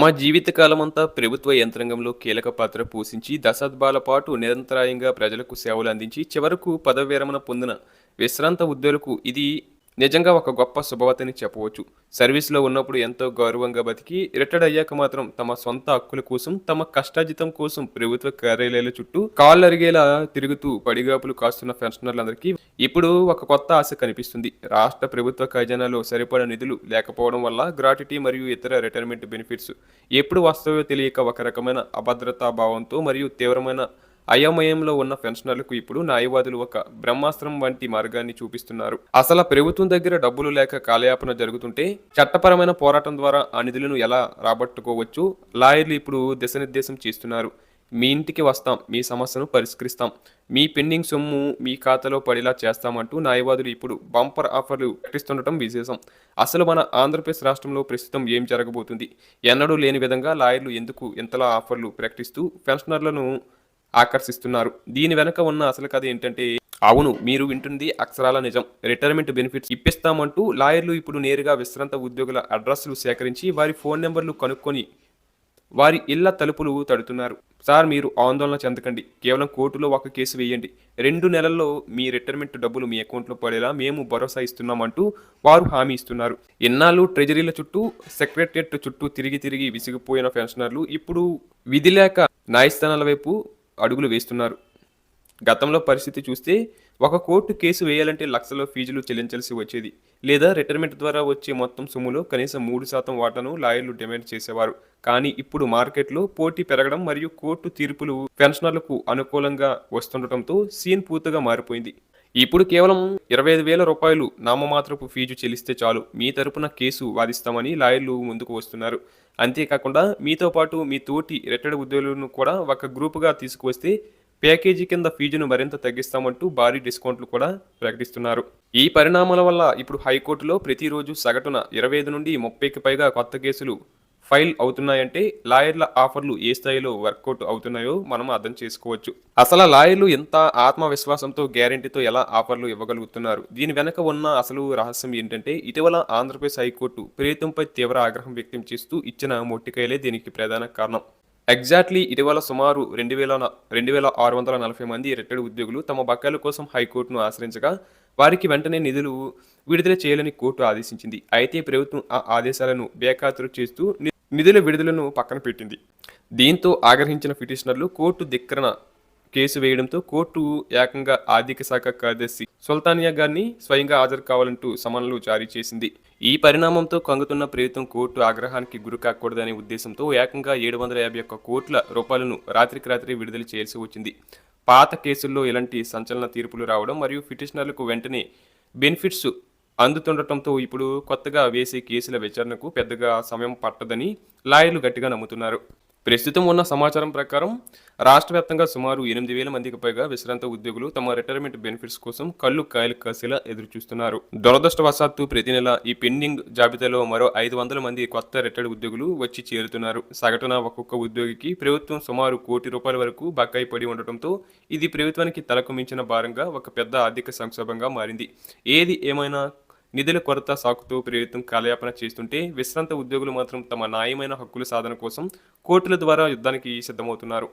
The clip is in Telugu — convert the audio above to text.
తమ జీవితకాలమంతా ప్రభుత్వ యంత్రాంగంలో కీలక పాత్ర పోషించి దశాబ్దాల పాటు నిరంతరాయంగా ప్రజలకు సేవలు అందించి చివరకు పదవి విరమణ పొందిన విశ్రాంత ఉద్యోగులకు ఇది నిజంగా ఒక గొప్ప శుభవతని చెప్పవచ్చు. సర్వీస్‌లో ఉన్నప్పుడు ఎంతో గౌరవంగా బతికి రిటైర్డ్ అయ్యాక మాత్రం తమ సొంత హక్కుల కోసం, తమ కష్టార్జితం కోసం ప్రభుత్వ కార్యాలయాల చుట్టూ కాళ్ళరిగేలా తిరుగుతూ పడిగాపులు కాస్తున్న పెన్షనర్లందరికీ ఇప్పుడు ఒక కొత్త ఆశ కనిపిస్తుంది. రాష్ట్ర ప్రభుత్వ ఖజానాలో సరిపడా నిధులు లేకపోవడం వల్ల గ్రాట్యుటీ మరియు ఇతర రిటైర్మెంట్ బెనిఫిట్స్ ఎప్పుడు వస్తాయో తెలియక ఒక రకమైన అభద్రతా భావంతో మరియు తీవ్రమైన అయోమయంలో ఉన్న పెన్షనర్లకు ఇప్పుడు న్యాయవాదులు ఒక బ్రహ్మాస్త్రం వంటి మార్గాన్ని చూపిస్తున్నారు. అసలు ప్రభుత్వం దగ్గర డబ్బులు లేక కాలయాపన జరుగుతుంటే చట్టపరమైన పోరాటం ద్వారా ఆ నిధులను ఎలా రాబట్టుకోవచ్చు లాయర్లు ఇప్పుడు దిశనిర్దేశం చేస్తున్నారు. మీ ఇంటికి వస్తాం, మీ సమస్యను పరిష్కరిస్తాం, మీ పెండింగ్ సొమ్ము మీ ఖాతాలో పడేలా చేస్తామంటూ న్యాయవాదులు ఇప్పుడు బంపర్ ఆఫర్లు ప్రకటిస్తుండటం విశేషం. అసలు మన ఆంధ్రప్రదేశ్ రాష్ట్రంలో ప్రస్తుతం ఏం జరగబోతుంది? ఎన్నడూ లేని విధంగా లాయర్లు ఎందుకు ఇంతలా ఆఫర్లు ప్రకటిస్తూ పెన్షనర్లను ఆకర్షిస్తున్నారు? దీని వెనక ఉన్న అసలు కథ ఏంటంటే, అవును, మీరు వింటుంది అక్షరాల నిజం. రిటైర్మెంట్ బెనిఫిట్స్ ఇప్పిస్తామంటూ లాయర్లు ఇప్పుడు నేరుగా విశ్రాంత ఉద్యోగుల అడ్రస్లు సేకరించి వారి ఫోన్ నెంబర్లు కనుక్కొని వారి ఇళ్ల తలుపులు తడుతున్నారు. సార్, మీరు ఆందోళన చెందకండి, కేవలం కోర్టులో ఒక కేసు వేయండి, 2 నెలల్లో మీ రిటైర్మెంట్ డబ్బులు మీ అకౌంట్లో పడేలా మేము భరోసా ఇస్తున్నామంటూ వారు హామీ ఇస్తున్నారు. ఇన్నాళ్ళు ట్రెజరీల చుట్టూ, సెక్రటరియట్ చుట్టూ తిరిగి తిరిగి విసిగిపోయిన పెన్షనర్లు ఇప్పుడు విధి లేక న్యాయస్థానాల వైపు అడుగులు వేస్తున్నారు. గతంలో పరిస్థితి చూస్తే ఒక కోర్టు కేసు వేయాలంటే లక్షల ఫీజులు చెల్లించాల్సి వచ్చేది, లేదా రిటైర్మెంట్ ద్వారా వచ్చే మొత్తం సొమ్ములో కనీసం 3% వాటాను లాయర్లు డిమాండ్ చేసేవారు. కానీ ఇప్పుడు మార్కెట్లో పోటీ పెరగడం మరియు కోర్టు తీర్పులు పెన్షనర్లకు అనుకూలంగా వస్తుండటంతో సీన్ పూర్తిగా మారిపోయింది. ఇప్పుడు కేవలం 25,000 రూపాయలు నామమాత్రపు ఫీజు చెల్లిస్తే చాలు, మీ తరపున కేసు వాదిస్తామని లాయర్లు ముందుకు వస్తున్నారు. అంతేకాకుండా మీతో పాటు మీ తోటి రిటైర్డ్ ఉద్యోగులను కూడా ఒక గ్రూపుగా తీసుకువస్తే ప్యాకేజీ కింద ఫీజును మరింత తగ్గిస్తామంటూ భారీ డిస్కౌంట్లు కూడా ప్రకటిస్తున్నారు. ఈ పరిణామాల వల్ల ఇప్పుడు హైకోర్టులో ప్రతిరోజు సగటున 25 నుండి 30కి పైగా కొత్త కేసులు ఫైల్ అవుతున్నాయంటే లాయర్ల ఆఫర్లు ఏ స్థాయిలో వర్కౌట్ అవుతున్నాయో మనం అర్థం చేసుకోవచ్చు. అసలు లాయర్లు ఎంత ఆత్మవిశ్వాసంతో గ్యారెంటీతో ఎలా ఆఫర్లు ఇవ్వగలుగుతున్నారు? దీని వెనక ఉన్న అసలు రహస్యం ఏంటంటే, ఇటీవల ఆంధ్రప్రదేశ్ హైకోర్టు ప్రభుత్వంపై తీవ్ర ఆగ్రహం వ్యక్తం చేస్తూ ఇచ్చిన మొట్టికాయలే దీనికి ప్రధాన కారణం. ఎగ్జాక్ట్లీ ఇటీవల సుమారు 2,640 మంది రిటైర్డ్ ఉద్యోగులు తమ బకాయిల కోసం హైకోర్టును ఆశ్రయించగా వారికి వెంటనే నిధులు విడుదల చేయాలని కోర్టు ఆదేశించింది. అయితే ప్రభుత్వం ఆ ఆదేశాలను బేఖాతరు చేస్తూ నిధుల విడుదలను పక్కన పెట్టింది. దీంతో ఆగ్రహించిన పిటిషనర్లు కోర్టు ధిక్కరణ కేసు వేయడంతో కోర్టు ఏకంగా ఆర్థిక శాఖ కార్యదర్శి సుల్తానియా గారిని స్వయంగా హాజరు కావాలంటూ సమన్లు జారీ చేసింది. ఈ పరిణామంతో కంగుతున్న ప్రభుత్వం కోర్టు ఆగ్రహానికి గురి కాకూడదనే ఉద్దేశంతో ఏకంగా 751 కోట్ల రూపాయలను రాత్రికి రాత్రి విడుదల చేయాల్సి వచ్చింది. పాత కేసుల్లో ఇలాంటి సంచలన తీర్పులు రావడం మరియు పిటిషనర్లకు వెంటనే బెనిఫిట్స్ అందుతుండటంతో ఇప్పుడు కొత్తగా వేసే కేసుల విచారణకు పెద్దగా సమయం పట్టదని లాయర్లు గట్టిగా నమ్ముతున్నారు. ప్రస్తుతం ఉన్న సమాచారం ప్రకారం రాష్ట్ర వ్యాప్తంగా సుమారు 8,000 మందికి పైగా విశ్రాంత ఉద్యోగులు తమ రిటైర్మెంట్ బెనిఫిట్స్ కోసం కాయలు కాసేలా ఎదురుచూస్తున్నారు. దురదృష్టవశాత్తు ప్రతి నెల ఈ పెండింగ్ జాబితాలో మరో 500 మంది కొత్త రిటైర్డ్ ఉద్యోగులు వచ్చి చేరుతున్నారు. సగటున ఒక్కొక్క ఉద్యోగికి ప్రభుత్వం సుమారు ₹1,00,00,000 వరకు బకాయి పడి ఉండటంతో ఇది ప్రభుత్వానికి తలకు మించిన భారంగా ఒక పెద్ద ఆర్థిక సంక్షోభంగా మారింది. ఏది ఏమైనా నిధుల కొరత సాకుతో ప్రభుత్వం కాలయాపన చేస్తుంటే విశ్రాంత ఉద్యోగులు మాత్రం తమ న్యాయమైన హక్కుల సాధన కోసం కోర్టుల ద్వారా యుద్ధానికి సిద్ధమవుతున్నారు.